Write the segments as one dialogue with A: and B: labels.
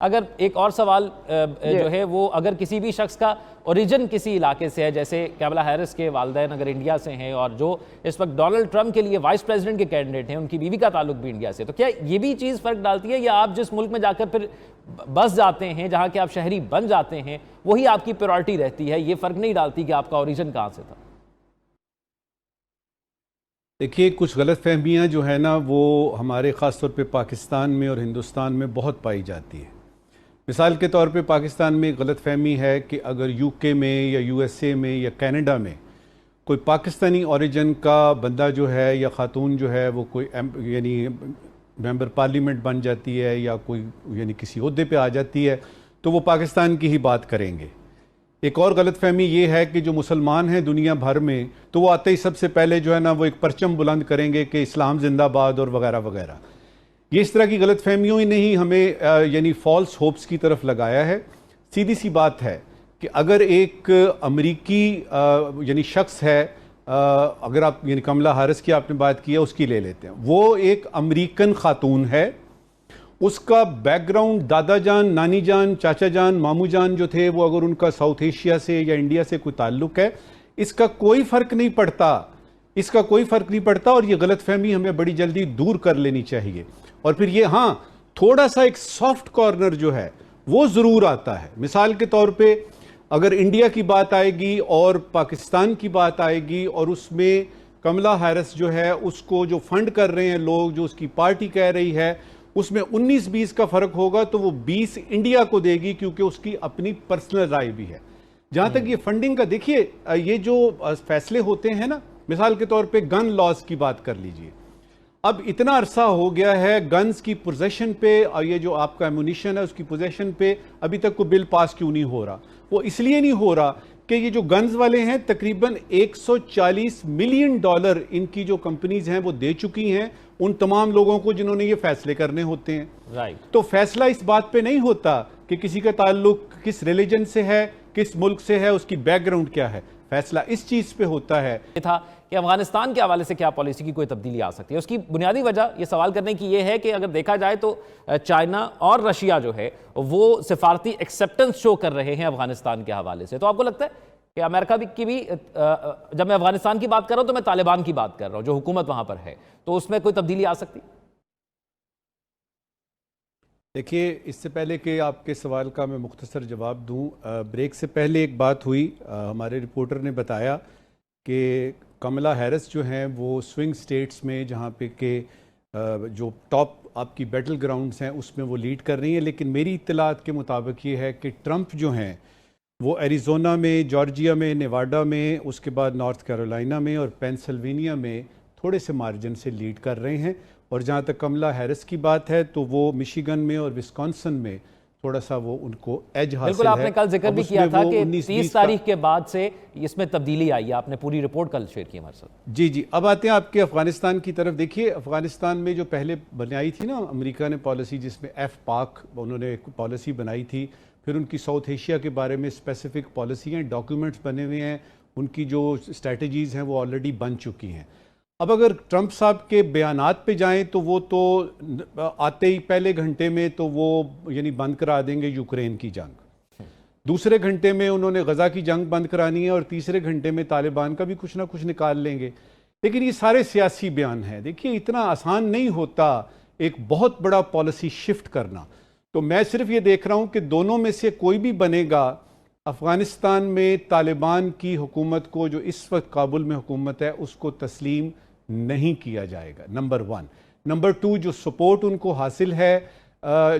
A: اگر ایک اور سوال جو ہے وہ اگر کسی بھی شخص کا اوریجن کسی علاقے سے ہے، جیسے کملا ہیرس کے والدین اگر انڈیا سے ہیں اور جو اس وقت ڈونلڈ ٹرمپ کے لیے وائس پریزیڈنٹ کے کینڈیڈیٹ ہیں، ان کی بیوی کا تعلق بھی انڈیا سے، تو کیا یہ بھی چیز فرق ڈالتی ہے، یا آپ جس ملک میں جا کر پھر بس جاتے ہیں، جہاں کہ آپ شہری بن جاتے ہیں، وہی آپ کی پریورٹی رہتی ہے، یہ فرق نہیں ڈالتی کہ آپ کا اوریجن کہاں سے تھا؟
B: دیکھیے، کچھ غلط فہمیاں جو ہے نا وہ ہمارے خاص طور پہ پاکستان میں اور ہندوستان میں بہت پائی جاتی ہے۔ مثال کے طور پہ پاکستان میں ایک غلط فہمی ہے کہ اگر یو کے میں یا یو ایس اے میں یا کینیڈا میں کوئی پاکستانی اوریجن کا بندہ جو ہے یا خاتون جو ہے وہ کوئی یعنی ممبر پارلیمنٹ بن جاتی ہے یا کوئی یعنی کسی عہدے پہ آ جاتی ہے تو وہ پاکستان کی ہی بات کریں گے۔ ایک اور غلط فہمی یہ ہے کہ جو مسلمان ہیں دنیا بھر میں تو وہ آتے ہی سب سے پہلے جو ہے نا وہ ایک پرچم بلند کریں گے کہ اسلام زندہ باد اور وغیرہ وغیرہ۔ یہ اس طرح کی غلط فہمیوں ہی نہیں ہمیں یعنی فالس ہوپس کی طرف لگایا ہے۔ سیدھی سی بات ہے کہ اگر ایک امریکی یعنی شخص ہے، اگر آپ یعنی کملا ہیرس کی آپ نے بات کی ہے، اس کی لے لیتے ہیں، وہ ایک امریکن خاتون ہے، اس کا بیک گراؤنڈ دادا جان، نانی جان، چاچا جان، مامو جان جو تھے وہ اگر ان کا ساؤتھ ایشیا سے یا انڈیا سے کوئی تعلق ہے، اس کا کوئی فرق نہیں پڑتا، اور یہ غلط فہمی ہمیں بڑی جلدی دور کر لینی چاہیے۔ اور پھر یہ ہاں تھوڑا سا ایک سافٹ کارنر جو ہے وہ ضرور آتا ہے۔ مثال کے طور پہ اگر انڈیا کی بات آئے گی اور پاکستان کی بات آئے گی اور اس میں کملا ہیرس جو ہے اس کو جو فنڈ کر رہے ہیں لوگ، جو اس کی پارٹی کہہ رہی ہے، اس میں 19-20 کا فرق ہوگا تو وہ 20 انڈیا کو دے گی، کیونکہ اس کی اپنی پرسنل رائے بھی ہے۔ جہاں تک یہ فنڈنگ کا، دیکھیے یہ جو فیصلے ہوتے ہیں نا، مثال کے طور پہ گن لاز کی بات کر لیجئے، اب اتنا عرصہ ہو گیا ہے گنز کی پوزیشن پہ، اور یہ جو آپ کا ایمونیشن ہے اس کی پوزیشن پہ ابھی تک کوئی بل پاس کیوں نہیں ہو رہا؟ وہ اس لیے نہیں ہو رہا کہ یہ جو گنز والے ہیں تقریباً $140 ملین ان کی جو کمپنیز ہیں وہ دے چکی ہیں ان تمام لوگوں کو جنہوں نے یہ فیصلے کرنے ہوتے ہیں۔ تو فیصلہ اس بات پہ نہیں ہوتا کہ کسی کا تعلق کس ریلیجن سے ہے، کس ملک سے ہے، اس کی بیک گراؤنڈ کیا ہے، فیصلہ اس چیز پہ ہوتا ہے۔
A: یہ تھا کہ افغانستان کے حوالے سے کیا پالیسی کی کوئی تبدیلی آ سکتی ہے۔ اس کی بنیادی وجہ یہ سوال کرنے کی یہ ہے کہ اگر دیکھا جائے تو چائنا اور رشیا جو ہے وہ سفارتی ایکسیپٹنس شو کر رہے ہیں افغانستان کے حوالے سے، تو آپ کو لگتا ہے کہ امریکہ کی بھی، جب میں افغانستان کی بات کر رہا ہوں تو میں طالبان کی بات کر رہا ہوں جو حکومت وہاں پر ہے، تو اس میں کوئی تبدیلی آ سکتی؟
B: دیکھیے، اس سے پہلے کہ آپ کے سوال کا میں مختصر جواب دوں، بریک سے پہلے ایک بات ہوئی، ہمارے رپورٹر نے بتایا کہ کملا ہیرس جو ہیں وہ سوئنگ سٹیٹس میں جہاں پہ کہ جو ٹاپ آپ کی بیٹل گراؤنڈز ہیں اس میں وہ لیڈ کر رہی ہیں، لیکن میری اطلاعات کے مطابق یہ ہے کہ ٹرمپ جو ہیں وہ ایریزونا میں، جارجیا میں، نیواڈا میں، اس کے بعد نارتھ کیرولائنا میں اور پینسلوینیا میں تھوڑے سے مارجن سے لیڈ کر رہے ہیں، اور جہاں تک کملا ہیرس کی بات ہے تو وہ مشیگن میں اور وسکانسن میں تھوڑا سا وہ ان کو ایج حاصل ہے۔
A: بالکل، آپ نے کل ذکر بھی کیا تھا کہ 30 تاریخ کے بعد سے اس میں تبدیلی آئی ہے، آپ نے پوری رپورٹ کل شیئر کی ہمارے ساتھ۔
B: جی، اب آتے ہیں آپ کے افغانستان کی طرف۔ دیکھیے، افغانستان میں جو پہلے بنائی تھی نا امریکہ نے پالیسی، جس میں ایف پاک انہوں نے ایک پالیسی بنائی تھی، پھر ان کی ساؤتھ ایشیا کے بارے میں اسپیسیفک پالیسی ہیں، ڈاکیومنٹس بنے ہوئے ہیں، ان کی جو اسٹریٹجیز ہیں وہ آلریڈی بن چکی ہیں۔ اب اگر ٹرمپ صاحب کے بیانات پہ جائیں تو وہ تو آتے ہی پہلے گھنٹے میں تو وہ یعنی بند کرا دیں گے یوکرین کی جنگ، دوسرے گھنٹے میں انہوں نے غزہ کی جنگ بند کرانی ہے، اور تیسرے گھنٹے میں طالبان کا بھی کچھ نہ کچھ نکال لیں گے۔ لیکن یہ سارے سیاسی بیان ہیں، دیکھیے اتنا آسان نہیں ہوتا ایک بہت بڑا پالیسی شفٹ کرنا۔ تو میں صرف یہ دیکھ رہا ہوں کہ دونوں میں سے کوئی بھی بنے گا، افغانستان میں طالبان کی حکومت کو جو اس وقت کابل میں حکومت ہے اس کو تسلیم نہیں کیا جائے گا، نمبر 1۔ نمبر 2، جو سپورٹ ان کو حاصل ہے،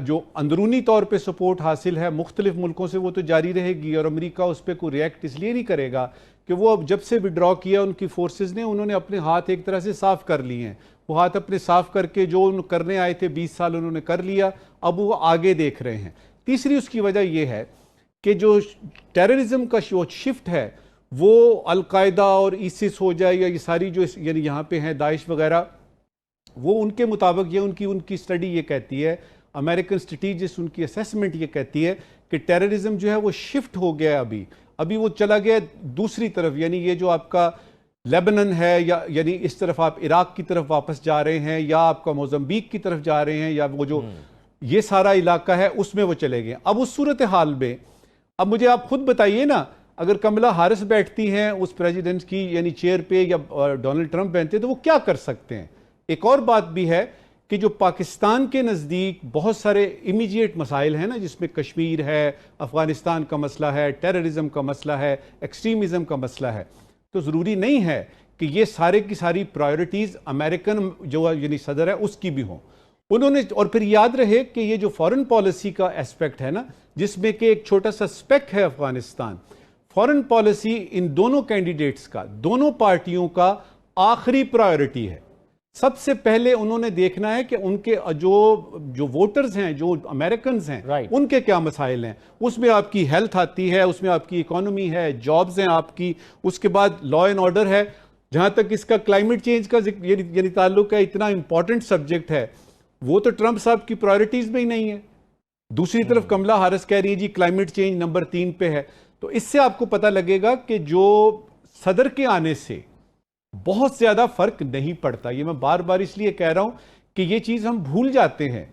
B: جو اندرونی طور پہ سپورٹ حاصل ہے مختلف ملکوں سے، وہ تو جاری رہے گی، اور امریکہ اس پہ کوئی ریئیکٹ اس لیے نہیں کرے گا کہ وہ اب جب سے وڈرا کیا ان کی فورسز نے، انہوں نے اپنے ہاتھ ایک طرح سے صاف کر لیے ہیں، وہ ہاتھ اپنے صاف کر کے جو کرنے آئے تھے 20 سال انہوں نے کر لیا، اب وہ آگے دیکھ رہے ہیں۔ تیسری اس کی وجہ یہ ہے کہ جو ٹیررزم کا شفٹ ہے وہ القاعدہ اور ایسس ہو جائے، یا یہ ساری جو یعنی یہاں پہ ہیں داعش وغیرہ، وہ ان کے مطابق یہ ان کی اسٹڈی یہ کہتی ہے، امریکن اسٹریٹجسٹ ان کی اسیسمنٹ یہ کہتی ہے کہ ٹیررزم جو ہے وہ شفٹ ہو گیا ہے، ابھی وہ چلا گیا دوسری طرف، یعنی یہ جو آپ کا لیبنن ہے، یا یعنی اس طرف آپ عراق کی طرف واپس جا رہے ہیں، یا آپ کا موزمبیق کی طرف جا رہے ہیں، یا وہ جو یہ سارا علاقہ ہے اس میں وہ چلے گئے. اب اس صورتحال میں اب مجھے آپ خود بتائیے نا, اگر کملا ہیرس بیٹھتی ہیں اس پریزیڈنٹ کی یعنی چیئر پہ, یا ڈونلڈ ٹرمپ بیٹھتے ہیں, تو وہ کیا کر سکتے ہیں؟ ایک اور بات بھی ہے کہ جو پاکستان کے نزدیک بہت سارے امیجیٹ مسائل ہیں نا, جس میں کشمیر ہے, افغانستان کا مسئلہ ہے, ٹیررزم کا مسئلہ ہے, ایکسٹریمزم کا مسئلہ ہے, تو ضروری نہیں ہے کہ یہ سارے کی ساری پرائیورٹیز امریکن جو یعنی صدر ہے اس کی بھی ہوں. انہوں نے, اور پھر یاد رہے کہ یہ جو فارن پالیسی کا اسپیکٹ ہے نا, جس میں کہ ایک چھوٹا سا اسپیک ہے افغانستان, فارن پالیسی ان دونوں کینڈیڈیٹس کا, دونوں پارٹیوں کا آخری پرائیورٹی ہے. سب سے پہلے انہوں نے دیکھنا ہے کہ ان کے جو ووٹرز ہیں, جو امریکنز ہیں, ان کے کیا مسائل ہیں. اس میں آپ کی ہیلتھ آتی ہے, اس میں آپ کی اکانومی ہے, جابز ہیں آپ کی, اس کے بعد لا اینڈ آرڈر ہے. جہاں تک اس کا کلائمیٹ چینج کا یعنی تعلق ہے, اتنا امپورٹنٹ سبجیکٹ ہے, وہ تو ٹرمپ صاحب کی پرائیورٹیز میں ہی نہیں ہے. دوسری طرف کملا ہیرس کہہ رہی ہے جی کلائمیٹ چینج نمبر 3 پہ ہے. تو اس سے آپ کو پتہ لگے گا کہ جو صدر کے آنے سے بہت زیادہ فرق نہیں پڑتا. یہ میں بار بار اس لیے کہہ رہا ہوں کہ یہ چیز ہم بھول جاتے ہیں.